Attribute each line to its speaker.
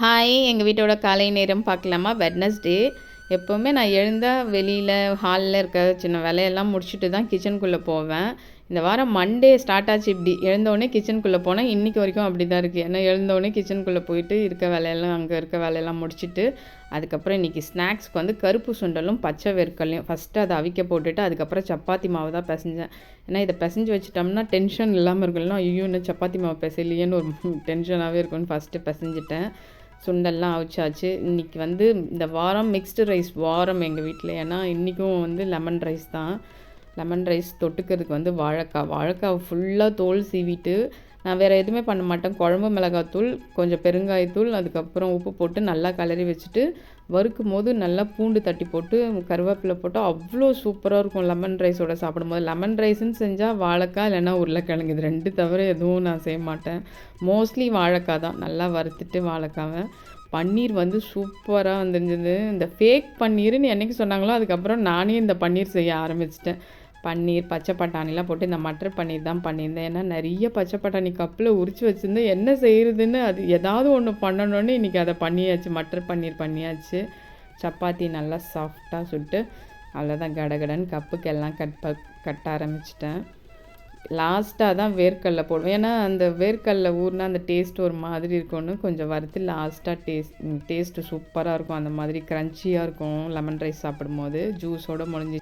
Speaker 1: Hi, எங்கள் வீட்டோட காலை நேரம் பார்க்கலாமா? வெட்னஸ்டே. எப்போவுமே நான் எழுந்தா வெளியில் ஹாலில் இருக்க சின்ன வேலையெல்லாம் முடிச்சுட்டு தான் கிச்சனுக்குள்ளே போவேன். இந்த வாரம் மண்டே ஸ்டார்ட் ஆச்சு இப்படி. எழுந்தோடனே கிச்சனுக்குள்ளே போனேன். இன்றைக்கி வரைக்கும் அப்படி தான் இருக்குது. ஏன்னா எழுந்தோடனே கிச்சனுக்குள்ளே போயிட்டு இருக்க வேலையெல்லாம் அங்கே இருக்க வேலையெல்லாம் முடிச்சுட்டு, அதுக்கப்புறம் இன்றைக்கி ஸ்நாக்ஸ்க்கு வந்து கருப்பு சுண்டலும் பச்சை வேர்க்கடலையும் ஃபஸ்ட்டு அதை அவிக்க போட்டுட்டு அதுக்கப்புறம் சப்பாத்தி மாவு தான் பிசைஞ்சேன். ஏன்னா இதை பிசைஞ்சு வச்சிட்டோம்னா டென்ஷன் இல்லாமல் இருக்கலாம். ஐயோ இன்னும் சப்பாத்தி மாவு பிசையிலையேன்னு ஒரு டென்ஷனாகவே இருக்கும்னு ஃபஸ்ட்டு பிசைஞ்சிட்டேன். சுண்டல்லாம் அவிச்சாச்சு. இன்றைக்கி வந்து இந்த வாரம் மிக்ஸ்டு ரைஸ் வாரம் எங்கள் வீட்டில். ஏன்னா இன்றைக்கும் வந்து லெமன் ரைஸ் தான். லெமன் ரைஸ் தொட்டுக்கிறதுக்கு வந்து வாழைக்காய் ஃபுல்லாக தோல் சீவிட்டு நான் வேறு எதுவுமே பண்ண மாட்டேன். குழம்பு மிளகாத்தூள், கொஞ்சம் பெருங்காயத்தூள், அதுக்கப்புறம் உப்பு போட்டு நல்லா கிளறி வச்சுட்டு வறுக்கும் போது நல்லா பூண்டு தட்டி போட்டு கருவேப்பிலை போட்டு அவ்வளோ சூப்பராக இருக்கும் லெமன் ரைஸோடு சாப்பிடும்போது. லெமன் ரைஸ்ன்னு செஞ்சால் வாழைக்காய் இல்லைன்னா உருளைக்கிழங்கு இது 2 தவிர எதுவும் நான் செய்ய மாட்டேன். மோஸ்ட்லி வாழைக்காய் தான். நல்லா வறுத்துட்டு வாழைக்காவை. பன்னீர் வந்து சூப்பராக வந்துருந்தது. இந்த ஃபேக் பன்னீர்னு என்றைக்கு சொன்னாங்களோ அதுக்கப்புறம் நானே இந்த பன்னீர் செய்ய ஆரம்பிச்சிட்டேன். பன்னீர், பச்சை பட்டாணிலாம் போட்டு இந்த மட்டர் பன்னீர் தான் பண்ணியிருந்தேன். ஏன்னா நிறைய பச்சை பட்டாணி கப்பில் உரித்து வச்சுருந்தேன். என்ன செய்கிறதுன்னு அது ஏதாவது ஒன்று பண்ணணுன்னு இன்றைக்கி அதை பண்ணியாச்சு. மட்டர் பன்னீர் பண்ணியாச்சு. சப்பாத்தி நல்லா சாஃப்டாக சுட்டு அவ்வளோதான் கடகடன்னு கப்புக்கு எல்லாம் கட்ட ஆரம்பிச்சிட்டேன். லாஸ்ட்டாக தான் வேர்க்கடலை போடுவேன். ஏன்னா அந்த வேர்க்கடலை ஊறினா அந்த டேஸ்ட் ஒரு மாதிரி இருக்கும்னு கொஞ்சம் வறுத்து லாஸ்ட்டாக டேஸ்ட்டு சூப்பராக இருக்கும். அந்த மாதிரி க்ரன்ச்சியாக இருக்கும் லெமன் ரைஸ் சாப்பிடும்போது. ஜூஸோடு முடிஞ்சிச்சு.